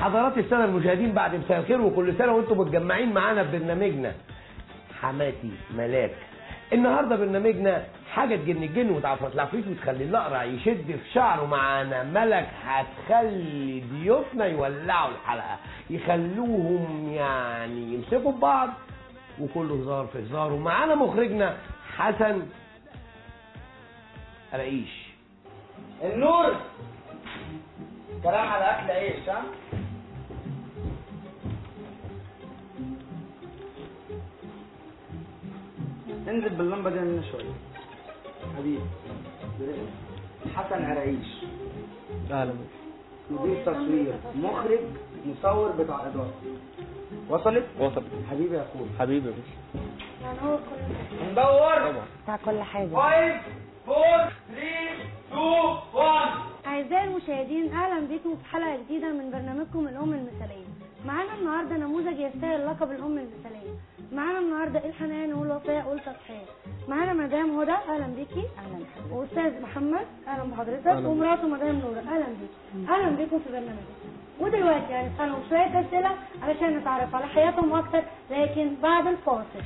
حضرات الساده المشاهدين، بعد مساء الخير وكل سنه وانتم متجمعين معانا في برنامجنا حماتي ملاك. النهارده برنامجنا حاجه تجن الجن وتعفرت العفريت وتخلي الاقرع يشد في شعره. معانا ملك هتخلي ضيوفنا يولعوا الحلقه، يخلوهم يعني يمسكوا ببعض وكله هزار في هزار. ومعانا مخرجنا حسن رئيش. النور كلام على اكل عيش. ها انزل باللمبه دي مننا شويه حبيبي. حسن عرعيش، اهلا. مدير تصوير، مخرج، مصور بتاع اداره. وصلت حبيبي يا اخويا. حبيبي يا باشا. يعني هو كل ندور بتاع كل حاجه. 5 4 3 2 1. أعزائي المشاهدين، أهلا بكم في حلقة جديدة من برنامجكم الأم المثالية. معانا النهاردة نموذج يستاهل لقب الأم المثالية. معانا النهاردة الحنان والوفاء والتضحية. معانا مدام هدى، أهلا بيكي. أهلا بحضرتك. وأستاذ محمد، أهلا بحضرتك. ومراته مدام نورة، أهلا بيكي. أهلا بكم في برنامجكم. ودلوقتي هنسألهم شوية أسئلة علشان نتعرف على حياتهم أكتر، لكن بعد الفاصل.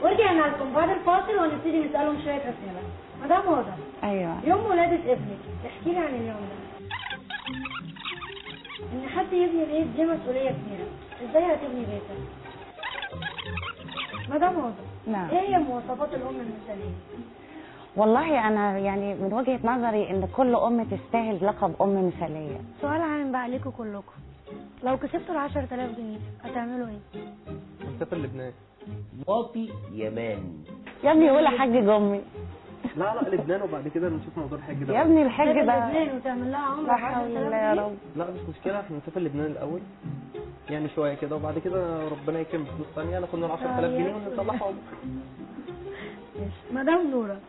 ورجعنا لكم بعد الفاصل وهنبتدي نسألهم شوية أسئلة. مدام هدى، ايوه، يوم ولادة ابنك احكي لي عن اليوم ده. إن حد يبني بيت دي مسؤولية كبيرة، إزاي هتبني بيتك؟ مدام هدى، نعم. إيه هي مواصفات الأم المثالية؟ والله انا يعني من وجهة نظري ان كل ام تستاهل لقب ام مثالية. سؤال عام بقى ليكم كلكم، لو كسبتوا 10,000 جنيه هتعملوا إيه؟ هنسافر لبنان. واطي يمان. يا ابني قول حاج امي. لا لبنان وبعد كده نشوف موضوع الحج ده. يا ابني الحج تسافر ده لبنان وتعمل لها عمرة لا حول الله يا رب. لا مش مشكلة، احنا نسافر لبنان الأول يعني شوية كده، وبعد كده ربنا يكرم فلوس ثانية ناخد 10,000 جنيه ونطلعهم. مدام نورة،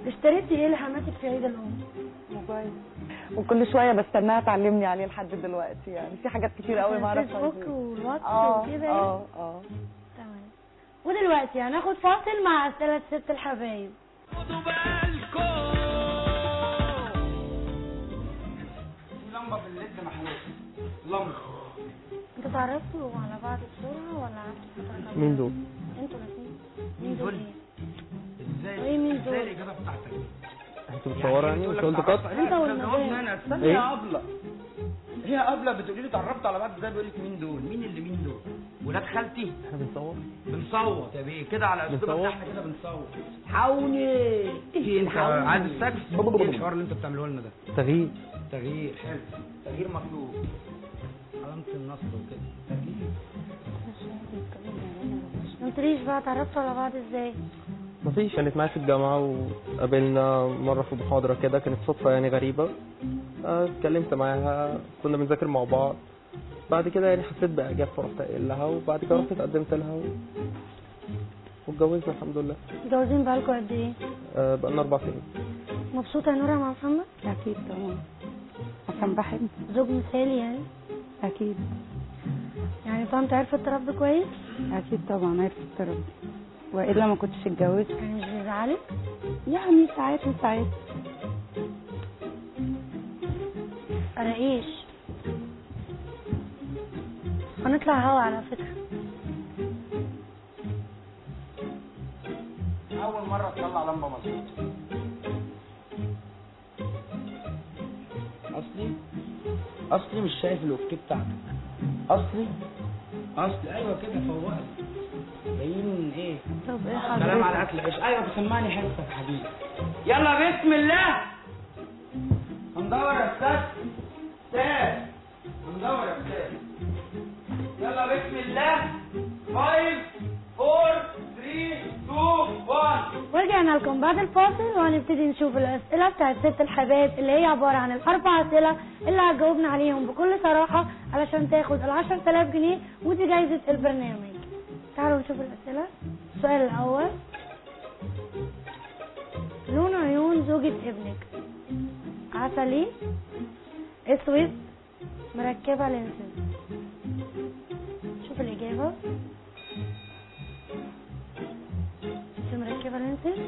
اشتريتي ايه لحماتك في عيد الام؟ موبايل، وكل شوية بستناها تعلمني عليه لحد دلوقتي. يعني في حاجات كتير قوي ما اعرفهاش. الفيسبوك والواتس وكده. تمام. ودلوقتي هناخد فاصل مع أسئلة ست الحبايب. خدوا بالكم لمبه بالليد محروقه. لمبه. انتوا اتعرفتوا على بعض بسرعة ولا عرفتوا فترة كاملة؟ مين دول؟ انتوا الاثنين. مين دول ايه؟ ازاي؟ وايه مين دول؟ ازاي الاجابه بتاعتك؟ انتوا بتصوروا يعني؟ مش قلت قط؟ انت والمدام. انا استنى إيه؟ يا ابله. هي قبله بتقولي لي اتعرفت على بعض ازاي؟ بيقول لك مين دول؟ مين اللي مين دول؟ ولاد خالتي؟ احنا بنصور. بنصوت يا بيه كده على اسلوب بنصوت؟ احنا كده بنصوت. حاوني انت عايز السكس؟ ايه الحوار اللي انت بتعمله لنا ده؟ تغيير. تغيير حلو، تغيير مطلوب. علامة النصر وكده تغيير. ما قلتليش بقى اتعرفتوا على بعض ازاي؟ مفيش، كانت معايا في الجامعة وقابلنا مرة في محاضرة كده، كانت صدفة يعني غريبة. اتكلمت معاها، كنا بنذاكر مع بعض. بعد كده يعني حسيت بإعجاب فرحت قايل لها، وبعد كده رحت اتقدمت لها واتجوزنا الحمد لله. متجوزين بقالكوا قد ايه؟ بقالنا 4 سنين. مبسوطة يا نورة مع محمد؟ اكيد طبعا، عشان بحب. زوج مثالي يعني؟ اكيد. يعني طنط عرفت تربي كويس؟ اكيد طبعا عرفت تربي، والا ما كنتش اتجوزت. يعني مش بيزعلك؟ يعني ساعات وساعات. رئيش، هنطلع هوا على فكرة. أول مرة تطلع لمبة مظبوط. أصلي مش شايف الأوكي بتاعتك. أصلي أيوه كده فوقت. جايين إيه؟ طب ايه كلام حضرتك؟ على أكل عيش. أيوه بسمعني حتة يا حبيبي. يلا بسم الله. هندور يا أستاذ. هندور يا أستاذ. يلا بسم الله. 5 4 3 2 1. ورجعنا لكم بعد الفاصل وهنبتدي نشوف الأسئلة بتاعت ست الحبايب اللي هي عبارة عن الأربع أسئلة اللي هتجاوبنا عليهم بكل صراحة علشان تاخد 10,000 جنيه ودي جايزة البرنامج. تعالوا نشوف الأسئلة. السؤال الأول، لون عيون زوجة ابنك عسلي، اسود، مركبة لينسز. شوف نشوف الإجابة. انت مركبة لينسز؟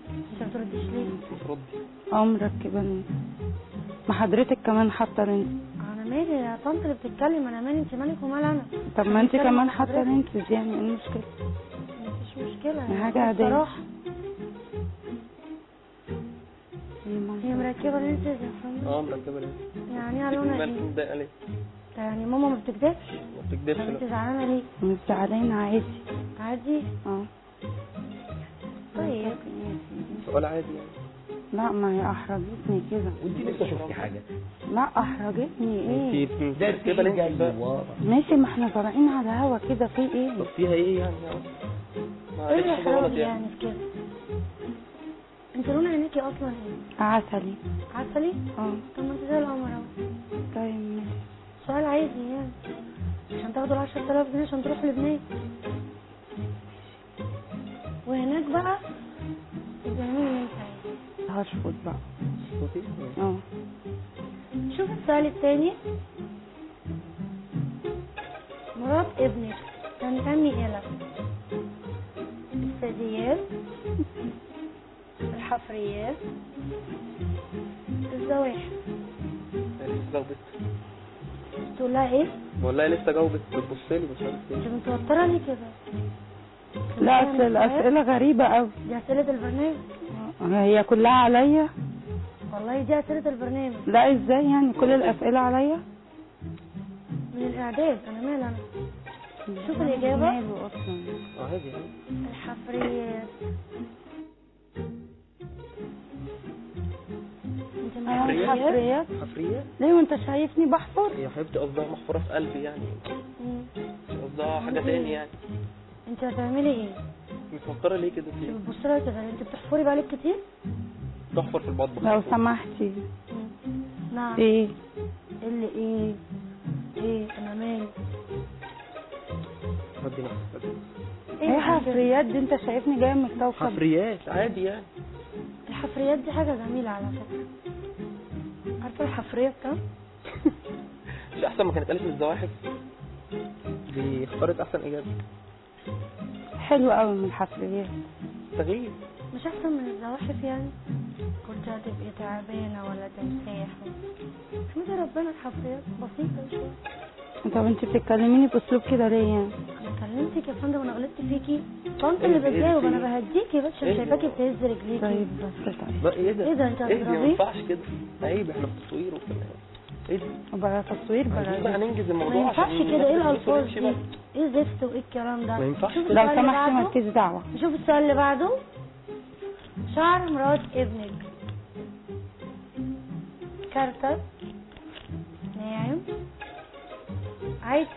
انت ما بترديش ليه؟ بتردي. مركبة لينس. ما حضرتك كمان حاطة لينس. انا مالي يا طنط اللي بتتكلم، انا مالي، انت مالك ومال انا. طب ما انت بتكلم كمان عن حاطة حضرتك. لينسز، يعني ايه المشكلة؟ مفيش مشكلة دي حاجة عادية. بصراحة إيه ماما؟ هي مركبة لينسز يا فندم؟ مركبه ليه؟ يعني قالوا لنا مالك ايه؟ متضايقه ليه؟ يعني ماما ما بتكدبش؟ ما بتكدبش طب انت لا. زعلانة ليه؟ مش زعلانة، عادي. عادي؟ طيب سؤال عادي يعني. لا ما هي احرجتني كده. وانت لسه شفتي حاجه؟ لا احرجتني ايه؟ انت ده مركبه ليه جاي بقى؟ ورا. ماشي، ما احنا طالعين على هوا كده، في ايه؟ طب فيها ايه يعني؟ ما ايه عملتش حاجه غلط الإحراج يعني. يعني في كده؟ انت لون عينيكي اصلا ايه؟ عسلي. عسلي؟ طب ما انت زي القمر اهو. طيب ماشي. سؤال عادي يعني، عشان تاخدوا 10,000 جنيه عشان تروحوا لبنان. وهناك بقى بتعملوا اللي انت عايزه. هشفط بقى. صوتي؟ شوف السؤال التاني. مرات ابنك تنتمي الى الثدييات، الحفريات، الزواحف. لسه جاوبت. تقول لها ايه؟ والله لسه جاوبت، بتبص لي مش عارف انت ايه. متوتره ليه كده؟ لا اصل الاسئله غريبه قوي. دي اسئله البرنامج. هي كلها عليا؟ والله دي اسئله البرنامج. لا ازاي يعني كل الاسئله عليا؟ من الاعداد، انا مال انا. شوف الاجابه. ماله اصلا؟ عادي يعني. الحفريات. انت من انا الحفريات؟ الحفريات؟ حفريات؟ ليه وانت شايفني بحفر؟ يا حبيبتي قصدها محفوره في قلبي يعني، مم. مش قصدها حاجه تاني يعني. انت هتعملي ايه؟ متفكره ليه كده فيه؟ بتبصي لها كده، انت بتحفري بقالك كتير؟ تحفر في المطبخ. لو سمحتي. نعم. ايه؟ اللي ايه انا مالي. ودي نفسك. ايه حفريات دي؟ انت شايفني جايه من الكوكب؟ حفريات عادي يعني. الحفريات دي حاجه جميله على فكره. عارفه الحفريه بكام؟ مش احسن ما كانت قالت من الزواحف؟ دي اختارت احسن اجابه. حلو قوي من الحفريات. تغيير. مش احسن من الزواحف يعني؟ كنت هتبقي تعبانه ولا تمساح. احمدي ربنا، الحفريات بسيطه شويه. طب انت بتتكلميني باسلوب كده ليه يعني؟ انا كلمتك يا فندم وانا غلطت فيكي. طنط اللي بتجاوب، انا بهديكي بس عشان شايفاكي بتهز رجليكي. طيب بس طيب. بقى ايه ده؟ ايه ده؟ انت ايه ده؟ ما هتضربيه؟ ينفعش كده، عيب، احنا في تصوير وكده. ايه ده؟ بقى تصوير عايزين بقى بقى. ننجز ما الموضوع ينفعش عشان كده، ايه الناس الالفاظ تمشي دي؟ بقى. ايه زفت وايه الكلام ده؟ ما ينفعش شوف كده. لو السؤال اللي سمحتي بعده. مالكيش دعوه. نشوف السؤال اللي بعده. شعر مرات ابنك كارتة، ناعم، عايز.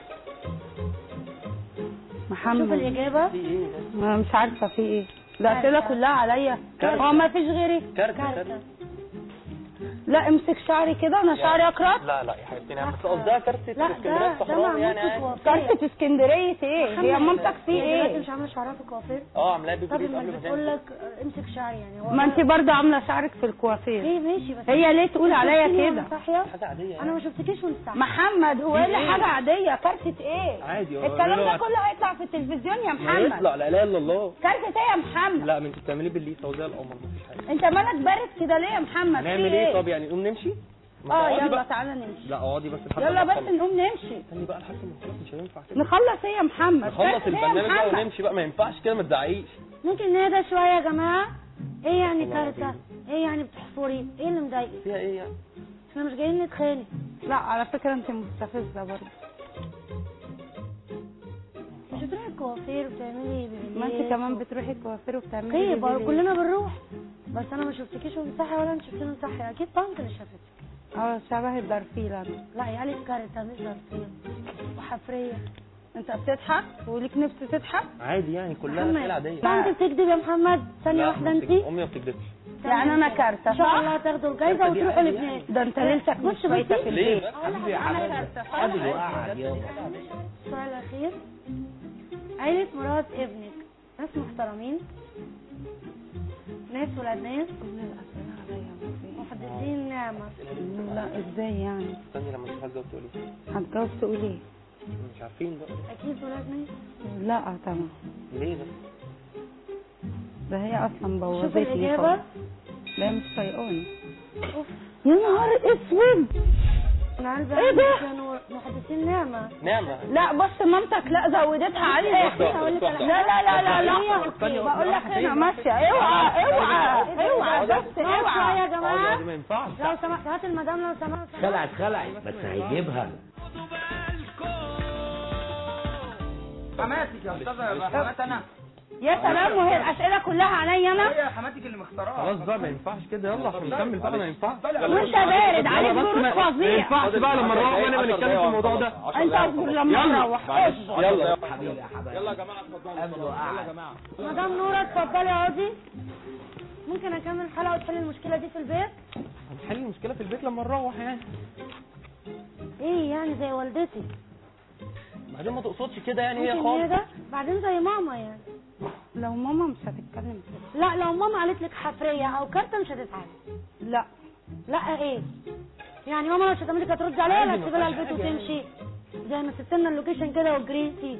شوف محمد. الإجابة. في ايه؟ انا مش عارفه في ايه. الاسئله كلها عليا. كارثة. هو ما فيش غيري؟ كارثة. لا امسك شعري كده، انا شعري اكرت. لا يا حبيبتي، انا بس قصدها كارثة لا، اسكندرية ده الصحراوي معمول يعني في عادي. كوافير. كارثه اسكندريه ايه؟ هي مامتك في هي دلوقتي ايه؟ مش عاملة شعرها في الكوافير؟ عاملاها طب بيبي ما قبل ما بتقول تنزل. لك امسك شعري يعني هو ما انت برضه عامله شعرك في الكوافير. ايه ماشي بس هي ليه تقول عليا شفتيني كده؟ وأنا صاحية؟ حاجة عادية انا يعني. ما شفتكيش وانت صاحية. محمد هو ايه اللي حاجه عاديه؟ كارثه ايه؟ عادي. الكلام ده كله هيطلع في التلفزيون يا ما محمد. يطلع، لا اله الا الله. كارثه ايه يا محمد؟ لا، ما انت بتعمليه بالليسه وزي القمر، مفيش حاجة. انت مالك بارد كده ليه يا محمد؟ في نعمل ايه طب؟ يعني نقوم نمشي؟ ما تقعدي يلا بقى. تعالى نمشي. لا اقعدي بس لحد يلا ما بس نخلص. نقوم نمشي. استني بقى لحد ما نخلص، مش هينفع كده. نخلص ايه يا محمد؟ نخلص كارثة ايه يا البرنامج بقى محمد؟ ونمشي بقى، ما ينفعش كده، ما تزعقيش. ممكن نهدى شوية يا جماعة؟ ايه يعني والله كارثة؟ العظيم. ايه يعني بتحفري؟ ايه اللي مضايقك؟ فيها ايه يعني؟ احنا مش جايين نتخانق. لا على فكره انت مستفزه برضه. مش بتروحي الكوافير وبتعملي بيبيليه؟ ما انت كمان بتروحي الكوافير وبتعملي ايه بيبي بقى ليه؟ كلنا بنروح. بس انا ما شفتكيش وانت صاحية ولا انت شفتيني وانت صاحية. اكيد طنط اللي شافتك. شبه الدرفيل انا. لا يعني كارثة مش ظرفية وحفرية. انت بتضحك وليك نفس تضحك؟ عادي يعني، كلها محمد اسئله عاديه. طنط بتكذب يا محمد. ثانية لا، واحدة ما انت. بتكذب- امي ما بتكذبش. يعني انا كارثه ان شاء صح؟ الله هتاخدوا الجايزة الكارثة دي وتروحوا عادي لبنان. يعني. ده انت ليلتك مش بص كويسه في ليه البيت. بس؟ حبيبي يا حبيبي. حبيبي وقعد يابا. السؤال الأخير. عيلة مرات ابنك ناس محترمين، ناس ولاد ناس، محددين نعمة. لا ازاي يعني؟ استني لما نشوف هتجاوب تقولي هتجوز تقول ايه؟ مش عارفين بقى. اكيد ولاد ناس. لا طبعا. ليه ده؟ ده هي اصلا شوف بوظتني الإجابة. خالص. لا مش طايقاني. يا نهار اسود. انا قلبي إيه ده؟ كانوا محدثين نعمة. نعمة. لا بص مامتك لا زودتها عليه. لا لا لا لا لا بقول لك انا ماشيه. اوعى اوعى اوعى بس اوعى يا جماعة. ما ينفعش. لو سمحت هات المدام لو سمحت. خلعت بس هيجيبها. حماتك يا استاذه حمات انا. يا سلام وهي الاسئله كلها عليا انا. هي حماتك اللي مختارها. خلاص بقى ما ينفعش كده، يلا عشان نكمل بقى. ما ينفعش وانت بارد عليك برود ما فظيع. ينفعش بقى لما نروح وانا بنتكلم في الموضوع ده. انت اصبر لما نروح. يلا حبيبي يا حبايبي. يلا يا جماعه اتفضلوا. يلا يا جماعه. مدام نورة اتفضلي اقعدي. ممكن اكمل الحلقة وتحل المشكلة دي في البيت؟ هنحل المشكله في البيت لما نروح يعني. ايه يعني زي والدتي؟ بعدين ما تقصدش كده يعني هي ممكن هي خالص. ده بعدين زي ماما يعني. لو ماما مش هتتكلم كده. لا لو ماما قالت لك حفرية او كارتة مش هتتعب. لا لا ايه يعني ماما لو شتمتك هترد عليها ولا عادي، تسيبي لها ما البيت فيهاش حاجة وتمشي؟ زي ما سبت لنا اللوكيشن كده وجريتي.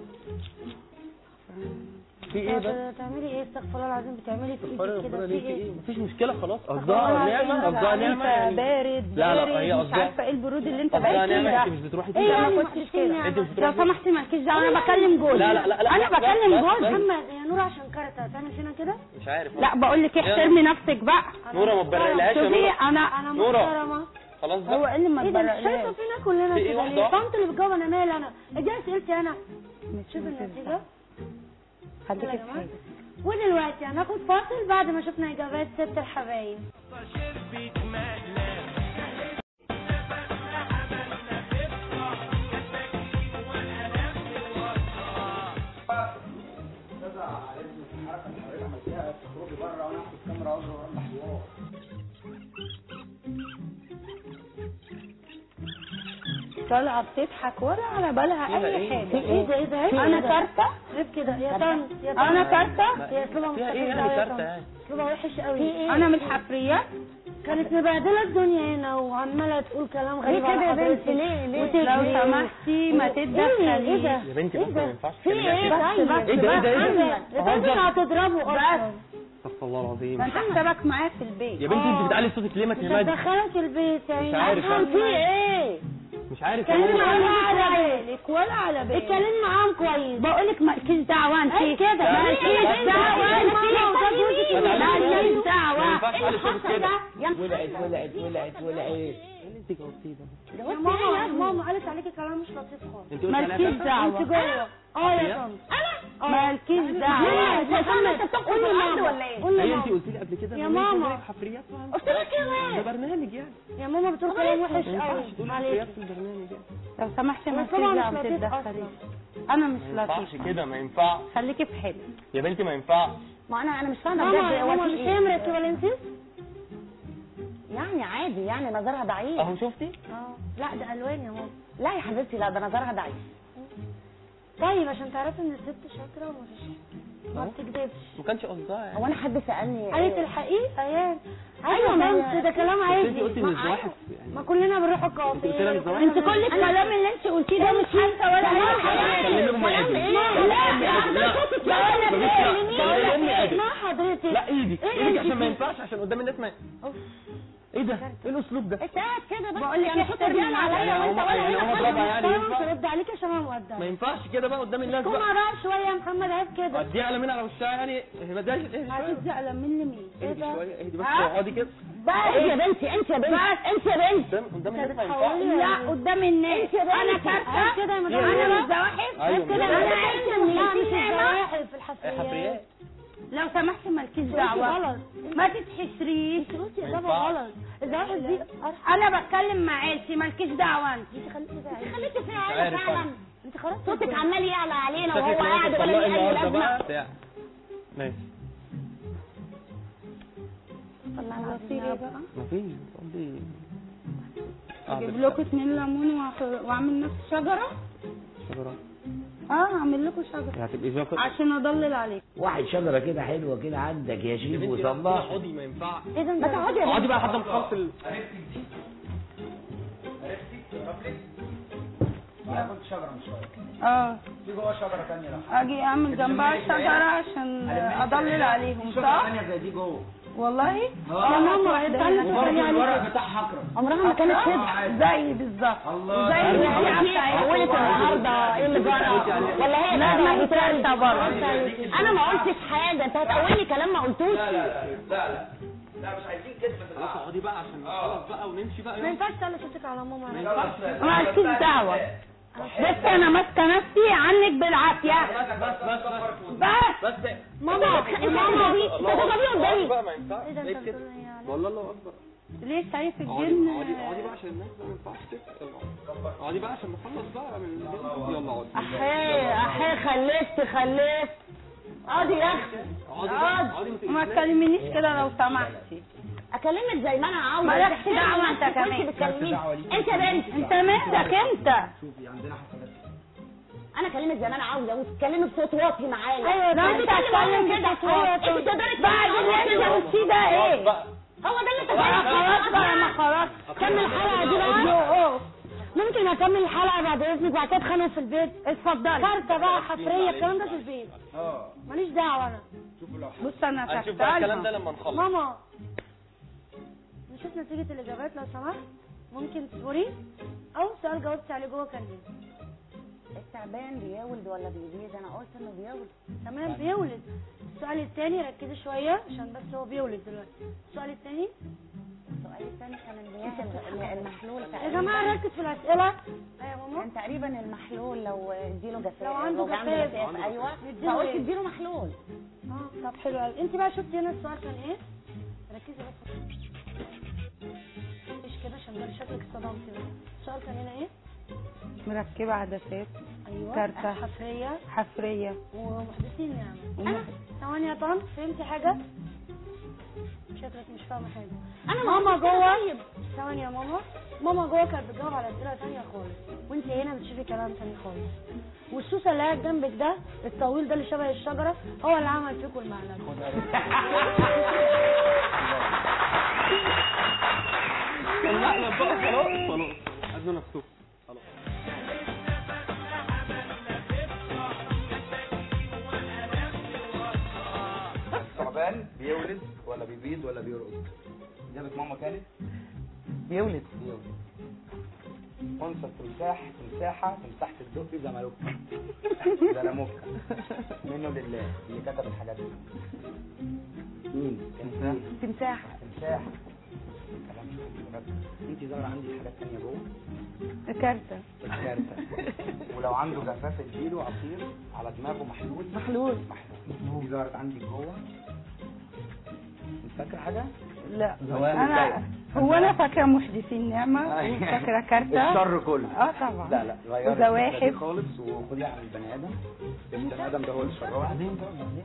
في ايه ده؟ بتعملي ايه؟ استغفر الله العظيم بتعملي في ايدك ربنا كده في ليه في ايه؟ ايه؟ مفيش مشكله خلاص. الله قصدها نعمه، قصدها نعمه يعني. بارد لا لا هي بارد مش قصدها عارفه ايه البرود اللي انت قصدها بارد نعمه. فيه انت ده. مش بتروحي ايه فيها. يعني ما ما كنتش تحسين كده. نعمة. انت مش بتروحي لو سمحتي مالكيش دعوه انا بكلم جوزي. لا لا لا لا انا بكلم لا، جوزي. محمد يا نور عشان كارتة تعمل فينا كده؟ مش عارف. لا بقول لك احترمي نفسك بقى. نوره ما تبرقلهاش يا شوفي نوره. انا نورة. محترمة. خلاص هو بقى. ايه اللي ما ايه ده انت شايفة تبرقلهاش؟ فينا كلنا في ايه كده واحدة ليه؟ واحدة؟ طنط اللي بتجاوب انا مالي انا؟ ادي اسئلتي انا. شوف النتيجة. خليكي يلا يا في جماعة. حالك. ودلوقتي هناخد فاصل بعد ما شفنا اجابات ست الحبايب. طالعه بتضحك ولا على بالها اي حاجه. ايه ده ايه ده؟ انا كارته. غير كده يا طنط يا طنط. انا كارته. هي اسلوبها فيها ايه مستفز يعني أوي يا كارته طنط. يعني؟ اسلوبها وحش قوي. انا من الحفريات. كانت مبهدله الدنيا هنا وعماله تقول كلام غريب ليه كده يا على بنتي؟ حضرتي. ليه وتجري لو سمحتي ما تتدخليش. ايه ده؟ يا بنتي بس ما ينفعش في تتكلمي ايه كده. طيب؟ ايه ده ايه ده ايه ده؟ يا بنتي هتضربه اصلا. استغفر الله العظيم. انت حسابك معايا في البيت. يا بنتي انت بتعلي صوتك ليه؟ ما مش تهمدي. هتدخلك البيت يا عيني. مش عارف عشان في ايه؟ مش عارف يا كلمي ماما. معاهم على بالك ولا على بالك. اتكلمي معاهم كويس. بقول لك مالكيش دعوه انت. ايه كده؟ مالكيش دعوه انت. مالكيش ما دعوه. ينفعش تعلي صوتك كده. ولعت. انت جاوبتيه ده. يا ماما ماما قالت عليكي كلام مش لطيف خالص. انت قلتي عليها مالكيش كده؟ دعوه. انت جوه. يا طنط. مالكيش دعوه. انت بتاخد الارض ولا ايه؟ قول هي لي انت ماما. قلتي لي قبل كده يا إن انت ماما. زيك حفريات. قلت لك ده ايه؟ برنامج يعني. يا ماما بتقول كلام وحش ما قوي ينفعش تقولي حفريات عليكي. في البرنامج يعني. لو سمحتي ما بس طبعا مش تدخليش ما لطيف تتدخليش. اصلا. انا مش ما ينفعش لطيفه. كده، ما ينفعش خليكي في حالك. يا بنتي، ما ينفعش. ما انا مش فاهمه ماما بجد هو ماما في مش ايه؟ هي مركبه لينسز؟ يعني عادي يعني نظرها ضعيف. اهو شفتي؟ لا ده الوان يا ماما. لا يا حبيبتي لا ده نظرها ضعيف. طيب عشان تعرفي ان الست شاطره ما بتكذبش. ما كانش قصدها يعني. هو انا حد سالني قالت الحقيقه يعني. أيوة، ما ايوه هي- ده كلام بس انت قلتي عادي. ان الزواحف يعني. ما كلنا بنروح انت قلت لها الكافيه. الزواحف. انت كل الكلام اللي انت قلتيه ده مش حاسه ولا اي حاجه. كلميهم يا ابني. ما حضرتك. لا ايدك عشان ما ينفعش، عشان قدام الناس ما. ايه ده؟ ايه الاسلوب ده؟ انت قاعد كده بس. بقول لك يعني احترمي شكراً عليا يعني وانت هم يعني هم اضربها يعني انا ينفع؟ مش هرد عليك عشان انا ما مؤدبه. ينفعش كده بقى قدام الناس كون بقى. رايح شويه يا محمد عيب كده. اديها على مين؟ على وشها يعني. ما اديهاش. اهدي شويه. هتزعل مني مين؟ اهدي شويه. اهدي بس اقعدي كده. بقى انت يا بنتي انت يا بنتي انت يا بنتي. قدام الناس ما ينفعش. لا قدام الناس. انا كارته كده يا مدام. انا مش زواحف. ايوه كده انا عايزه لا من مش الزواحف في حفريات. الحفريات. لو سمحتي مالكيش قلتي دعوه. غلط. ما تتحسريش. انت قلتي ما اجابه ينفعش. غلط. الزواحف دي انا بتكلم مع عيلتي مالكيش دعوه انت. انت خليكي زي خليكي في مش عيله عارف فعلا. أنا. انت خلاص صوتك عمال يعلى علينا شكلك وهو ناوية قاعد ولا تطلقي ليه اي النهارده لازمه. بقى بتاع. ماشي. والله العظيم يا بقى. مفيش. قصدي اجيب لكم 2 ليمون واعمل نفس شجره. شجرة. اعمل لكم شجره هتبقي جاكر. عشان اضلل عليك. واحد شجره كده حلوه كده عندك يا شريف وصلاح. اقعدي ما ينفعش. ايه ده ما تقعدي يا اقعدي بنتي. بقى لحد ما تخلص انا كنت شجره من شويه في جوه شجره ثانيه لا اجي اعمل جنبها الشجره عشان اضلل عليهم شجره صح؟ ثانيه زي دي جوه والله؟ يا ماما وبرضه الورق بتاعها اخضر. عمرها ما كانت كده. زي بالظبط الله زي اللي هي حولت النهارده ايه اللي جرى ولا هي لا ما هي ثالثه برضه. انا ما قلتش حاجه، انت هتقولي كلام ما قلتوش. لا مش عايزين كده خلاص اقعدي بقى عشان نخلص بقى ونمشي بقى. ما ينفعش تعلي صوتك على ماما. مالكيش دعوه. بس انا ماسكه نفسي عنك بالعافيه. بس ماما ماما دي تضربي قدامي. بقى ما ينفعش. ايه ده انت بتقول ايه يعني؟ والله الله اكبر. ليه شايف الجن؟ اقعدي بقى عشان الناس ما ينفعش كده. اقعدي بقى عشان نخلص بقى من يلا اقعدي. احي خلفت اقعدي يا اختي. اقعدي ما تكلمينيش كده لو سمحتي. اكلمك زي ما انا عاوزه. مالكش دعوه انت كمان. بتكلميني انت بنت. انت مالك انت؟ شوفي عندنا حفلات انا اكلمك زي ما انا عاوزه وتتكلمي بصوت واطي معايا. ايوه ده انت بتتكلم كده انت تقدري بعد اللي انت قلتيه ده ايه؟ هو ده اللي انت خلاص بقى ما خلاص. كمل الحلقه دي بقى. ممكن اكمل الحلقه بعد اذنك بعد كده اتخانقوا في البيت؟ اتفضلي. كارته بقى حفريه الكلام ده في البيت ماليش دعوه انا. شوفوا لو بص انا هنشوف بقى الكلام ده سكتة لما نخلص. ماما نشوف نتيجه الاجابات لو سمحت. ممكن تصوري او سؤال جاوبتي عليه جوه كان ايه؟ التعبان بيولد ولا بيبيض؟ انا قلت انه بيولد. تمام بيولد. السؤال الثاني ركزي شويه عشان بس هو بيولد دلوقتي. السؤال الثاني السؤال الثاني كان المحلول يا تقريبا. جماعه نركز في الاسئله. ايوه يا ماما. كان تقريبا المحلول لو اديله جفاف. لو عنده جفاف. ايوه نديله فقلت ايه؟ اديله محلول. طب حلو قوي. انت بقى شفتي هنا السؤال كان ايه؟ ركزي بس مش كده عشان ده شكلك اتصدمتي بقى. السؤال كان هنا ايه؟ مركبة عدسات ايوه كارتة. حفريه ومحدثين يعني. ثواني يا طنط فهمتي حاجه؟ شكلك مش فاهمه حاجه. انا ماما جوه ثواني يا ماما جوه كانت بتجاوب على اسئله ثانيه خالص وانت هنا بتشوفي كلام ثاني خالص. والسوسه اللي قاعد جنبك ده الطويل ده اللي شبه الشجره هو اللي عمل فيكم المقلب. المقلب بقى خلاص عايزين نفسه خلاص. الثعبان بيولد ولا بيبيض ولا بيرقص؟ اجابه ماما كانت بيولد. انثى تمساحه الدقي زملوك زلموك منه لله اللي كتب الحاجات دي. مين؟ تمساح. انت ظاهره عندي حاجات ثانيه جوه. كارتة. ولو عنده جفاف اديله عصير على دماغه محلول. دي ظهرت عندي جوه. انت فاكره حاجه؟ لا انا فاكره محدثين نعمه فاكره كارتة. الشر كله. طبعا. لا غيري وزواحف خالص وخدي عن البني ادم. البني ادم ده هو الشرار.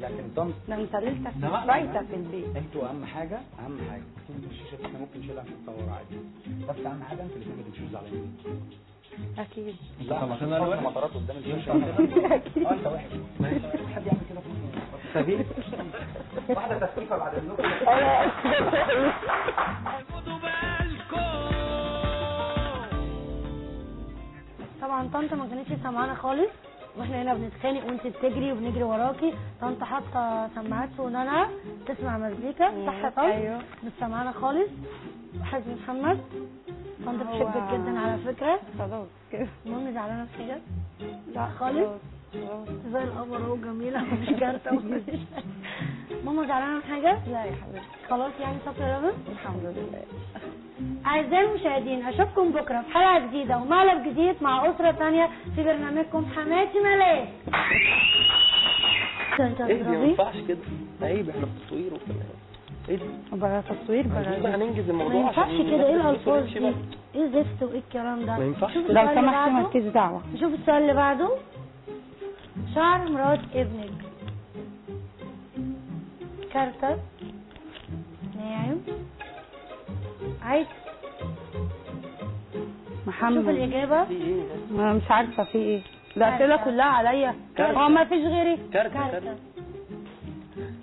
لكن طنط ده انت لسه بايته في البيت. انتوا اهم حاجه الشيشه احنا ممكن نشيلها في الطور عادي. بس اهم حاجه انتوا الاثنين بتشوز على يمين. اكيد. طلعتنا الوحش مطارات قدام الشاشه. انت وحش. حد يعمل كده سبيل. واحده تسقيفه بعد النقطه. طبعا طنط ما كانتش سامعانا خالص واحنا هنا بنتخانق وانت بتجري وبنجري وراكي. طنط حاطه سماعات في ودانها تسمع مزيكا صح يا طنط؟ ايوه مش سامعانا خالص. حازم محمد طنط بتحبك جدا على فكره. خلاص كده. المهم زعلانه في حاجه؟ لا خالص. زي القمر اهو جميله مش كارته ومش ماما زعلانه من حاجه؟ لا يا حبيبتي خلاص يعني صفر يا رب. الحمد لله. أعزائي المشاهدين أشوفكم بكرة في حلقة جديدة ومقلب جديد مع أسرة تانية في برنامجكم حماتي ملاك. ايه ما ينفعش كده عيب احنا في تصوير وكده. ايه بقى تصوير عايزين بقى ننجز ما الموضوع ينفعش عشان كده. إيه الألفاظ نمشي دي؟ بقى. إيه زفت وإيه الكلام ده؟ ما ينفعش شوف كده. لو السؤال اللي سمحتي بعده. مالكيش دعوه. نشوف السؤال اللي بعده. شعر مرات ابنك كارتة ناعم عايز محمد. شوف الإجابة. في ايه ما مش عارفه في ايه. الاسئله كلها عليا. كارتة. هو ما فيش غيري كارتة.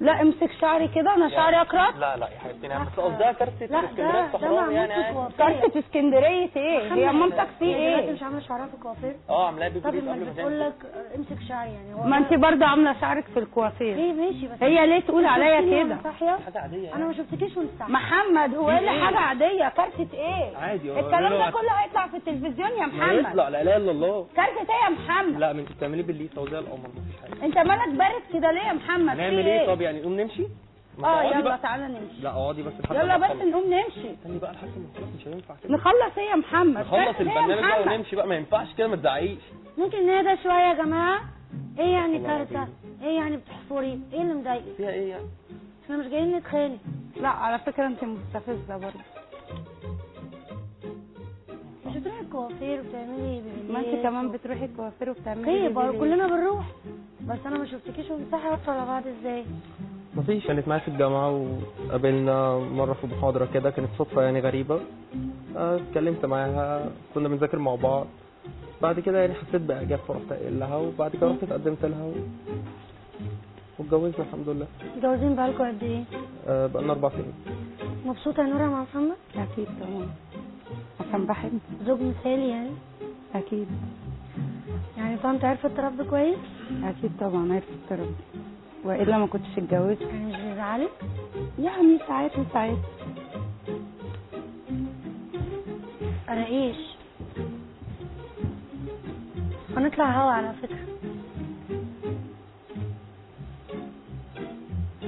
لا امسك شعري كده، انا شعري اكرت. لا لا يا حبيبتي، انا بس قصدها كارثه لا، اسكندريه ده الصحراوي يعني معمول في عادي. كوافير. كارثه اسكندريه ايه؟ هي مامتك في هي دلوقتي ايه؟ مش عامله شعرها في الكوافير؟ عاملاها طب بيبي ما قبل ما بتقول تنزل. لك امسك شعري يعني هو ما انت برضه عامله شعرك في الكوافير. ايه ماشي بس هي ليه تقول عليا شفتيني كده؟ وأنا صاحيه؟ حاجه عاديه يعني. انا ما شفتكيش وانت صاحيه. محمد هو ايه اللي حاجه عاديه؟ كارثه ايه؟ عادي الكلام ده كله هيطلع في التلفزيون يا ما محمد. يطلع، لا اله الا الله. كارثه ايه يا محمد؟ لا ما انت بتعملي بالليل توزيع القمر مفيش حاجه. انت مالك بارد كده ليه يا محمد؟ في هنعمل ايه طب يعني؟ نقوم نمشي؟ ما تقعدي يلا بقى. تعالى نمشي. لا اقعدي بس لحد يلا ما بس نخلص. نقوم نمشي. استني بقى لحد ما نخلص، مش هينفع كده. نخلص ايه يا محمد؟ نخلص كارثة إيه يا البرنامج بقى محمد؟ ونمشي بقى، ما ينفعش كده، ما تزعقيش. ممكن نهدى شويه يا جماعه؟ ايه يعني والله كارثه؟ العظيم. ايه يعني بتحفري؟ ايه اللي مضايقك؟ فيها ايه يعني؟ احنا مش جايين نتخانق. لا على فكره انت مستفزه برضه. مش بتروحي الكوافير وبتعملي بيبي؟ ما انت كمان بتروحي الكوافير وبتعملي طيب بيبي ليه؟ كلنا بنروح، بس انا ما شفتكيش وانت صاحيه واقفه على بعض ازاي؟ مفيش، كانت معايا في الجامعة وقابلنا مرة في محاضرة كده، كانت صدفة يعني غريبة. اتكلمت معاها، كنا بنذاكر مع بعض. بعد كده يعني حسيت بإعجاب فرحت قايل لها، وبعد كده رحت اتقدمت لها واتجوزنا الحمد لله. متجوزين بقالكوا قد ايه؟ بقالنا 4 سنين. مبسوطه يا نورة مع محمد؟ اكيد طبعا، عشان بحب. زوج مثالي يعني؟ اكيد. يعني طنط عرفت تربي كويس؟ اكيد طبعا عرفت تربي، والا ما كنتش اتجوزت. يعني مش بيزعلك؟ يعني ساعات وساعات. قراقيش. هنطلع هوا على فكره.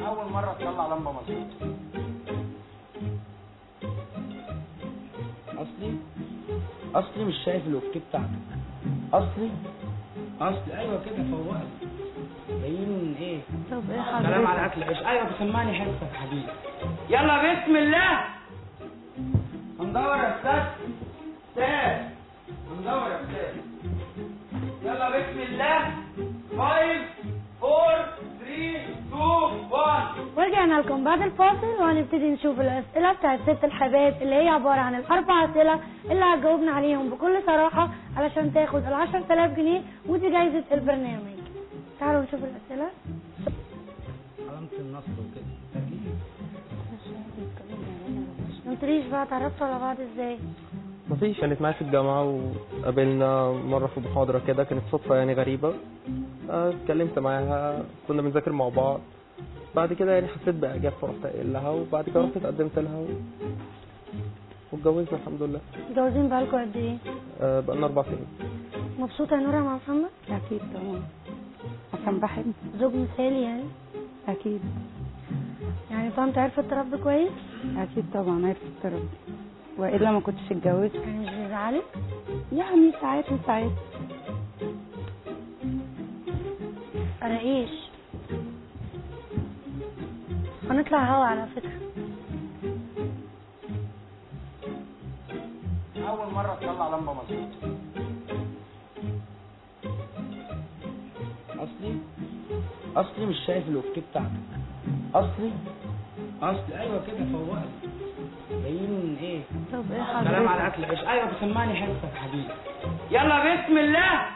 اول مره تطلع لمبه مظبوط. اصلي مش شايف الاوكي بتاعتك. اصلي ايوه كده فوقت. جايين ايه؟ طب ايه كلام حضرتك؟ على اكل عيش. ايوه بسمعني حته يا حبيبي. يلا بسم الله. هندور يا استاذ. هندور يا استاذ. يلا بسم الله. 5 4 3 2 1. ورجعنا لكم بعد الفاصل وهنبتدي نشوف الأسئلة بتاعت ست الحبايب اللي هي عبارة عن الأربع أسئلة اللي هتجاوبنا عليهم بكل صراحة علشان تاخد 10,000 جنيه ودي جايزة البرنامج. تعالوا نشوف الأسئلة. علامة النصر وكده. مقلتليش بقى اتعرفتوا على بعض ازاي؟ مفيش، كانت معايا في الجامعة وقابلنا مرة في محاضرة كده، كانت صدفة يعني غريبة. اتكلمت معاها، كنا بنذاكر مع بعض. بعد كده يعني حسيت بإعجاب فرحت قايل لها، وبعد كده رحت اتقدمت لها واتجوزنا الحمد لله. متجوزين بقالكوا قد ايه؟ بقالنا 4 سنين. مبسوطة يا نورة مع محمد؟ اكيد طبعا، عشان بحب. زوج مثالي يعني؟ اكيد. يعني طنط عرفت تربي كويس؟ اكيد طبعا عرفت تربي، والا ما كنتش اتجوزت. يعني مش بيزعلك؟ يعني ساعات وساعات. قراقيش. هنطلع هوا على فكرة. أول مرة تطلع لمبة مظبوط. أصلي مش شايف الأوكي بتاعتك. أصلي أيوة كده فوقت. جايين إيه؟ طب ايه كلام حضرتك؟ على أكل عيش. أيوة بسمعني حتة يا حبيبي. يلا بسم الله.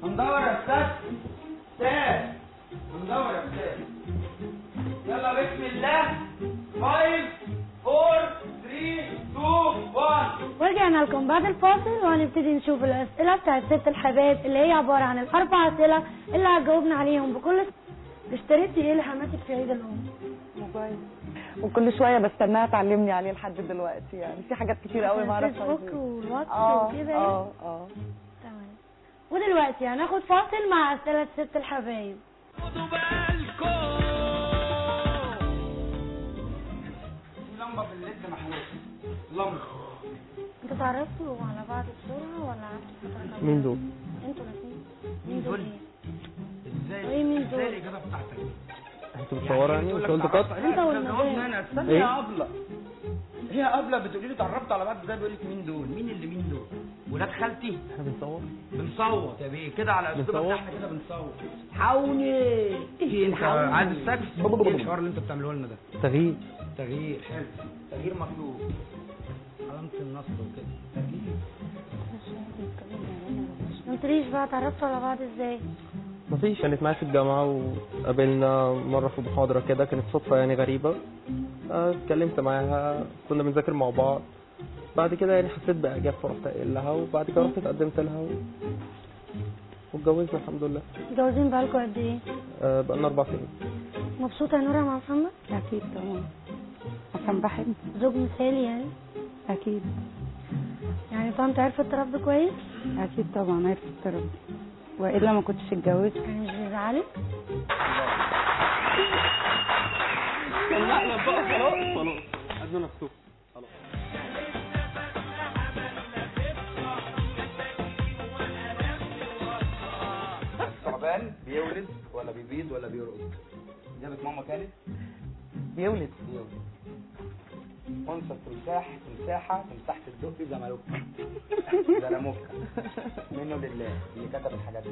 هندور يا أستاذ. هندور يا أستاذ. يلا بسم الله. 5 4 3 2 1. ورجعنا لكم بعد الفاصل وهنبتدي نشوف الأسئلة بتاعت ست الحبايب اللي هي عبارة عن الأربع أسئلة اللي هتجاوبنا عليهم بكل اشتريتي ايه لحماتك في عيد الأم؟ موبايل، وكل شويه بستناها تعلمني عليه لحد دلوقتي. يعني في حاجات كتير قوي ما اعرفهاش. الفيسبوك والواتس اه وكده يعني؟ اه تمام. ودلوقتي هناخد فاصل مع أسئلة ست الحبايب. لمبة في الليد محلوة. لمبة. انتوا اتعرفتوا على بعض بسرعة ولا عرفتوا فترة كاملة؟ مين دول؟ انتوا الاثنين. مين دول ايه؟ ازاي؟ وايه مين دول؟ ازاي الإجابة بتاعتك؟ انتوا بتصوروا يعني؟ بتقول انت لك قلت تعرفت قط؟ عليها، انت والمدام. بتجاوبني انا. استنى ايه؟ يا أبلة. هي أبلة بتقولي لي اتعرفت على بعض ازاي؟ بيقول لك مين دول؟ مين اللي مين دول؟ ولاد خالتي؟ احنا بنصور؟ بنصوت يا بيه كده على اسلوبك بنصوت؟ ده، احنا كده بنصوت. حاوني. ايه انت عايز السكس؟ ايه الحوار اللي انت بتعمله لنا ده؟ تغيير. تغيير حلو. تغيير مطلوب. علامة النصر وكده. تغيير. مقلتليش بقى اتعرفتوا على بعض ازاي؟ مفيش، كانت معايا في الجامعة وقابلنا مرة في محاضرة كده، كانت صدفة يعني غريبة. اتكلمت معاها، كنا بنذاكر مع بعض. بعد كده يعني حسيت بإعجاب فرحت قايل لها، وبعد كده رحت اتقدمت لها واتجوزنا الحمد لله. متجوزين بقالكم قد ايه؟ بقالنا 4 سنين. مبسوطة يا نورة مع محمد؟ اكيد طبعا، عشان بحب. زوج مثالي يعني؟ اكيد. يعني طنط عرفت تربي كويس؟ اكيد طبعا عرفت تربي، والا ما كنتش اتجوزت. يعني مش بيزعلك؟ لا بقى خلاص قدنا نفسه خلاص. الثعبان بيولد ولا بيبيض ولا بيرقد؟ إجابة ماما كانت بيولد. أنثى تمساحة الدق زمالوكا زلموكا منه لله اللي كتب الحاجات دي.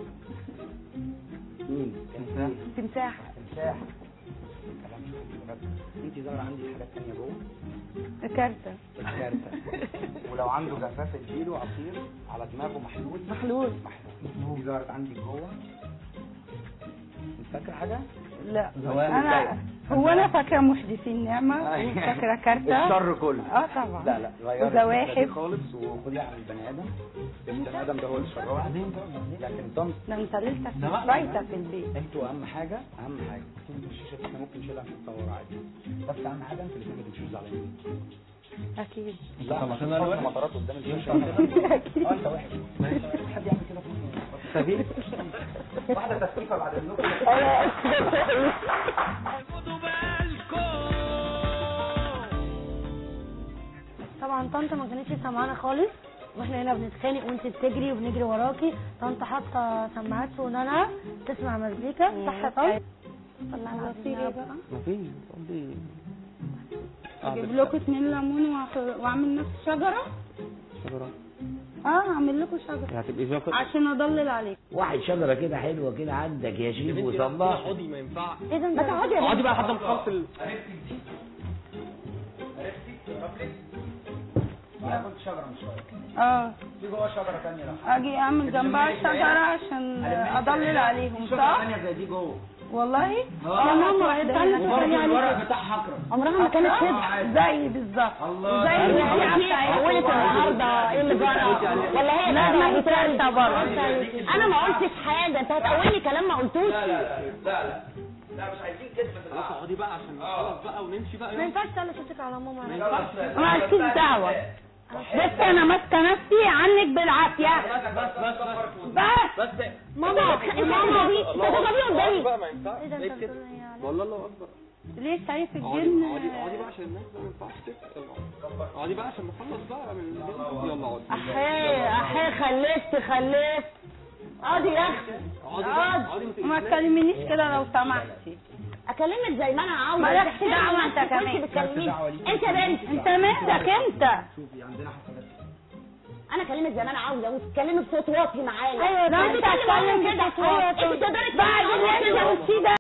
مين؟ تمساحة. كلام بجد. انت ظاهرة عندي حاجات تانية جوه. كارتة. ولو عنده جفاف اديله عصير على دماغه محلول. دي ظهرت عندي جوه. انت فاكرة حاجة؟ لا انا فاكره محدثين نعمه، فاكره كارتة الشر كله. طبعا. لا غيري وزواحف خالص وخديها عن البني ادم. البني ادم ده هو الشر. لكن طنط ده انت لسه بايته في البيت. انتوا اهم حاجه الشيشه احنا ممكن نشيلها في الطور عادي، بس اهم حاجه انتوا الاثنين ما تمشوش زعلانين. اكيد. لا عشان انا مطارات قدام الشاشه كده. انت وحش. حد يعمل كده سبيل واحده تسقيفه بعد النوم. طبعا طنط ما كانتش سامعانا خالص، واحنا هنا بنتخانق وانت بتجري وبنجري وراكي. طنط حاطه سماعات في ودانها تسمع مزيكا، صح يا طنط؟ طلع العصير ايه بقى؟ مفيش عندي. اجيب لكم 2 ليمون واعمل نفس شجره. اعمل لكم شجره هتبقي جاكيت عشان اضلل عليك. واحد شجرة كده حلوة كده عندك يا شيف وصباح. اقعدي ما ينفعش. ايه ده انت اقعدي بقى لحد ما تخلص كنت شجره من شويه. في جوه شجره ثانيه لو اجي اعمل جنبها شجره عشان اضلل عليهم، صح؟ ثانيه زي دي جوه. والله؟ يا ماما الورق بتاعها اكرم. عمرها ما كانت كده. زي بالظبط. زي اللي حولت النهارده ايه اللي جرى؟ ولا هي لا ما هي ثالثه برضه. انا ما قلتش حاجه، انت هتقولي كلام ما قلتوش. لا مش عايزين كده. خلاص اقعدي بقى عشان نخلص بقى ونمشي بقى. ما ينفعش تعلي صوتك على ماما. مالكيش دعوه. بس انا ماسكه نفسي عنك بالعافيه. بس ماما دي تتغبي قدامي. بقى ما ينفعش. ايه ده انت بتقول ايه يعني؟ والله الله اكبر. ليه شايف اقعدي الجن؟ بقى عشان الناس ما ينفعش تسال. اقعدي بقى عشان نخلص بقى من يلا اقعدي. احي خلفت. اقعدي يا اختي. اقعدي ما تكلمينيش كده لو سمحتي. اكلمك زي ما انا عاوزه. مالكش دعوه انت كمان. انت بنت. انت مالك انت؟ شوفي عندنا حفلات. انا اكلمك زي ما انا عاوزه وتتكلمي بصوت واطي معايا. ايوه ده انت هتكلم كده. انت تقدري بعد اللي انت قلتيه ده